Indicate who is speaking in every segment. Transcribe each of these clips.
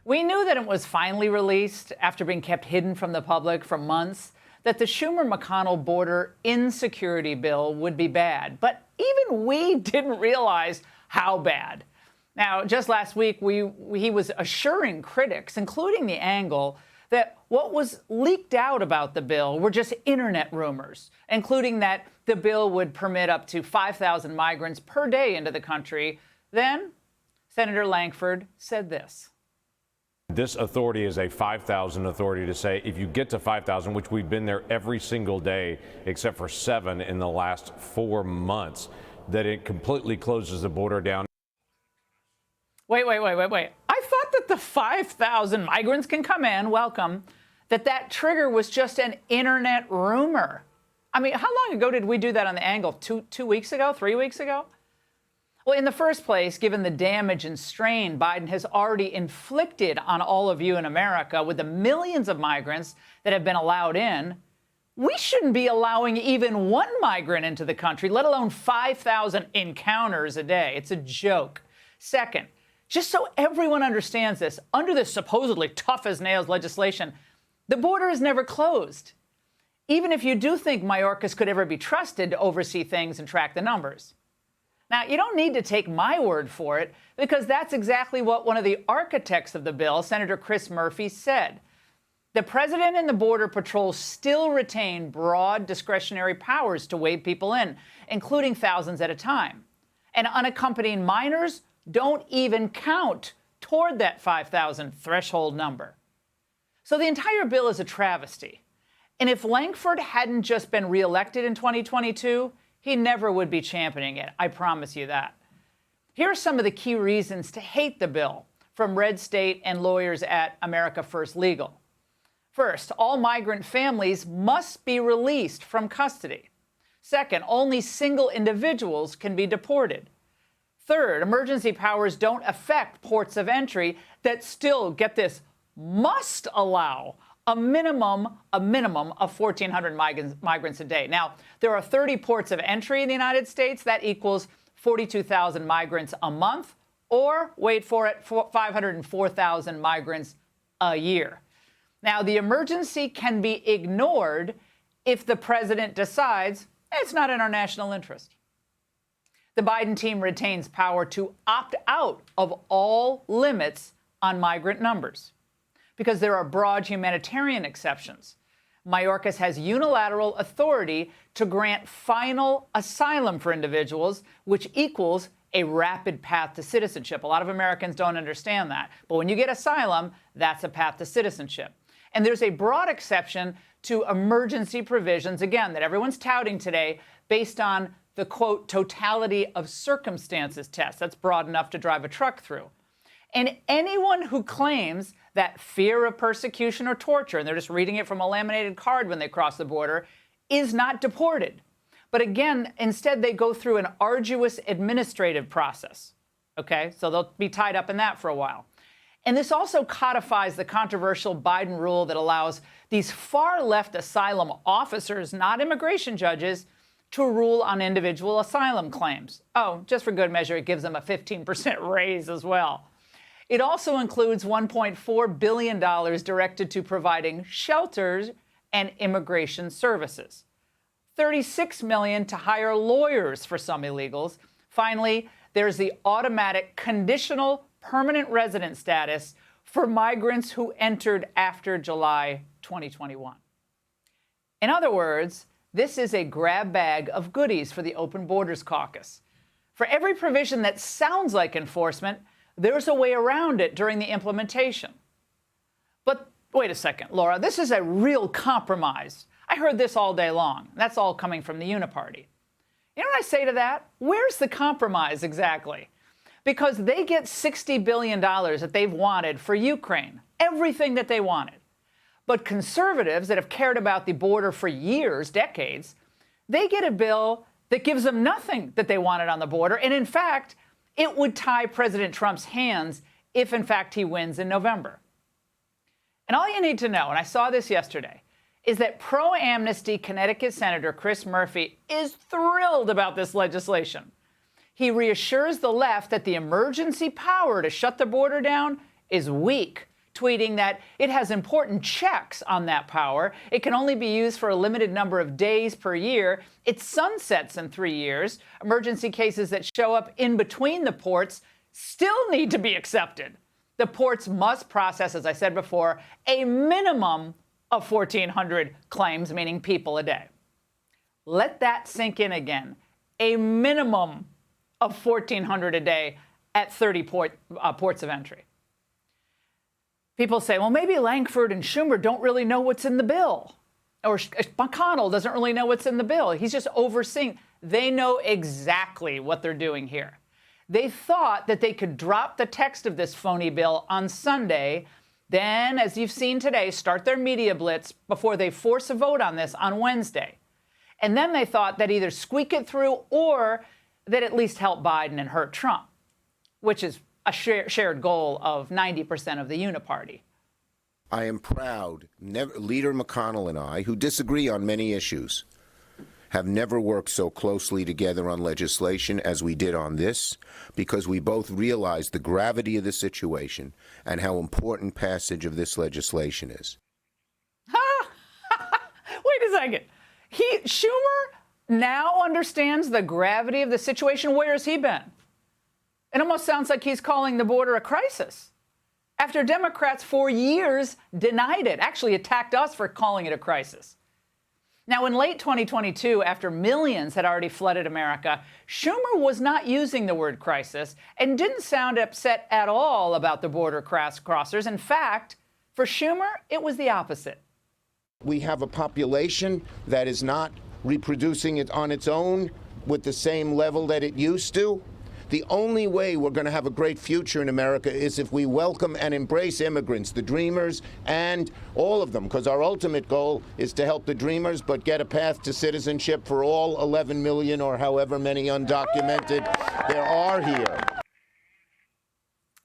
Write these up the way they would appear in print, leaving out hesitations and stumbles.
Speaker 1: We knew that it was finally released after being kept hidden from the public for months that the Schumer-McConnell border insecurity bill would be bad. But even we didn't realize how bad. Now, just last week, he was assuring critics, including the Angle, that what was leaked out about the bill were just internet rumors, including that the bill would permit up to 5,000 migrants per day into the country. Then Senator Lankford said this.
Speaker 2: This authority is a 5,000 authority to say if you get to 5,000, which we've been there every single day except for 7 in the last 4 months, that it completely closes the border down.
Speaker 1: Wait. I thought that the 5,000 migrants can come in, welcome, that trigger was just an internet rumor. I mean, how long ago did we do that on the Angle? Two weeks ago? 3 weeks ago? Well, in the first place, given the damage and strain Biden has already inflicted on all of you in America with the millions of migrants that have been allowed in, we shouldn't be allowing even one migrant into the country, let alone 5,000 encounters a day. It's a joke. Second, just so everyone understands this, under this supposedly tough-as-nails legislation, the border is never closed, even if you do think Mayorkas could ever be trusted to oversee things and track the numbers. Now, you don't need to take my word for it, because that's exactly what one of the architects of the bill, Senator Chris Murphy, said. The president and the Border Patrol still retain broad discretionary powers to wave people in, including thousands at a time. And unaccompanied minors don't even count toward that 5,000 threshold number. So the entire bill is a travesty. And if Lankford hadn't just been reelected in 2022, he never would be championing it. I promise you that. Here are some of the key reasons to hate the bill from Red State and lawyers at America First Legal. First, all migrant families must be released from custody. Second, only single individuals can be deported. Third, emergency powers don't affect ports of entry that still, get this, must allow a minimum of 1,400 migrants a day. Now, there are 30 ports of entry in the United States. That equals 42,000 migrants a month, or, wait for it, 504,000 migrants a year. Now, the emergency can be ignored if the president decides it's not in our national interest. The Biden team retains power to opt out of all limits on migrant numbers, because there are broad humanitarian exceptions. Mayorkas has unilateral authority to grant final asylum for individuals, which equals a rapid path to citizenship. A lot of Americans don't understand that. But when you get asylum, that's a path to citizenship. And there's a broad exception to emergency provisions, again, that everyone's touting today based on the, quote, totality of circumstances test. That's broad enough to drive a truck through. And anyone who claims that fear of persecution or torture, and they're just reading it from a laminated card when they cross the border, is not deported. But again, instead they go through an arduous administrative process. Okay, so they'll be tied up in that for a while. And this also codifies the controversial Biden rule that allows these far-left asylum officers, not immigration judges, to rule on individual asylum claims. Oh, just for good measure, it gives them a 15% raise as well. It also includes $1.4 billion directed to providing shelters and immigration services, $36 million to hire lawyers for some illegals. Finally, there's the automatic conditional permanent resident status for migrants who entered after July 2021. In other words, this is a grab bag of goodies for the Open Borders Caucus. For every provision that sounds like enforcement, there's a way around it during the implementation. But wait a second, Laura, this is a real compromise. I heard this all day long. That's all coming from the Uniparty. You know what I say to that? Where's the compromise exactly? Because they get $60 billion that they've wanted for Ukraine, everything that they wanted. But conservatives that have cared about the border for years, decades, they get a bill that gives them nothing that they wanted on the border. And in fact, it would tie President Trump's hands if, in fact, he wins in November. And all you need to know, and I saw this yesterday, is that pro-amnesty Connecticut Senator Chris Murphy is thrilled about this legislation. He reassures the left that the emergency power to shut the border down is weak tweeting that it has important checks on that power. It can only be used for a limited number of days per year. It sunsets in 3 years. Emergency cases that show up in between the ports still need to be accepted. The ports must process, as I said before, a minimum of 1,400 claims, meaning people a day. Let that sink in again. A minimum of 1,400 a day at 30 ports of entry. People say, well, maybe Lankford and Schumer don't really know what's in the bill. Or McConnell doesn't really know what's in the bill. He's just overseeing. They know exactly what they're doing here. They thought that they could drop the text of this phony bill on Sunday, then, as you've seen today, start their media blitz before they force a vote on this on Wednesday. And then they thought that either squeak it through or that at least help Biden and hurt Trump, which is a shared goal of 90% of the uniparty.
Speaker 3: I am proud, Leader McConnell and I, who disagree on many issues, have never worked so closely together on legislation as we did on this, because we both realize the gravity of the situation and how important passage of this legislation is.
Speaker 1: Wait a second. Schumer now understands the gravity of the situation. Where has he been? It almost sounds like he's calling the border a crisis. After Democrats for years denied it, actually attacked us for calling it a crisis. Now, in late 2022, after millions had already flooded America, Schumer was not using the word crisis and didn't sound upset at all about the border crossers. In fact, for Schumer, it was the opposite.
Speaker 3: We have a population that is not reproducing it on its own with the same level that it used to. The only way we're going to have a great future in America is if we welcome and embrace immigrants, the dreamers, and all of them, because our ultimate goal is to help the dreamers, but get a path to citizenship for all 11 million or however many undocumented there are here.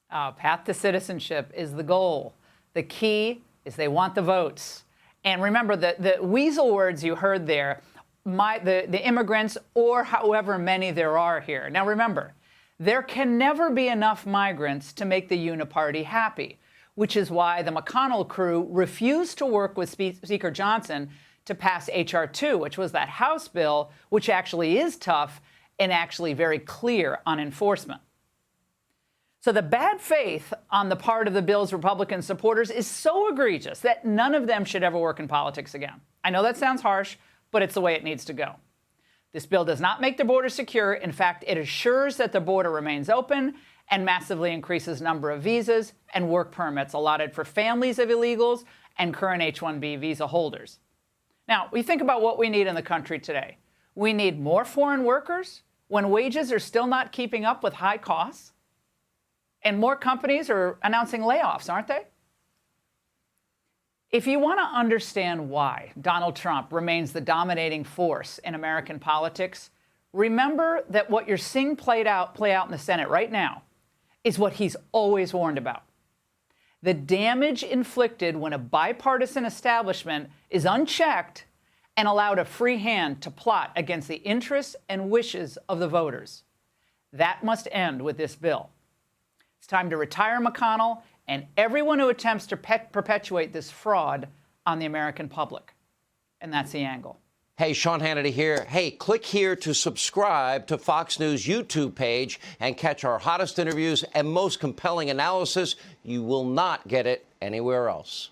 Speaker 1: Path to citizenship is the goal. The key is they want the votes. And remember, the weasel words you heard there, the immigrants or however many there are here. Now, remember, there can never be enough migrants to make the uniparty happy, which is why the McConnell crew refused to work with Speaker Johnson to pass H.R. 2, which was that House bill, which actually is tough and actually very clear on enforcement. So the bad faith on the part of the bill's Republican supporters is so egregious that none of them should ever work in politics again. I know that sounds harsh, but it's the way it needs to go. This bill does not make the border secure. In fact, it assures that the border remains open and massively increases number of visas and work permits allotted for families of illegals and current H-1B visa holders. Now, we think about what we need in the country today. We need more foreign workers when wages are still not keeping up with high costs. And more companies are announcing layoffs, aren't they? If you want to understand why Donald Trump remains the dominating force in American politics, remember that what you're seeing play out in the Senate right now is what he's always warned about. The damage inflicted when a bipartisan establishment is unchecked and allowed a free hand to plot against the interests and wishes of the voters. That must end with this bill. It's time to retire McConnell and everyone who attempts to perpetuate this fraud on the American public. And that's The Angle.
Speaker 4: Hey, Sean Hannity here. Hey, click here to subscribe to Fox News YouTube page and catch our hottest interviews and most compelling analysis. You will not get it anywhere else.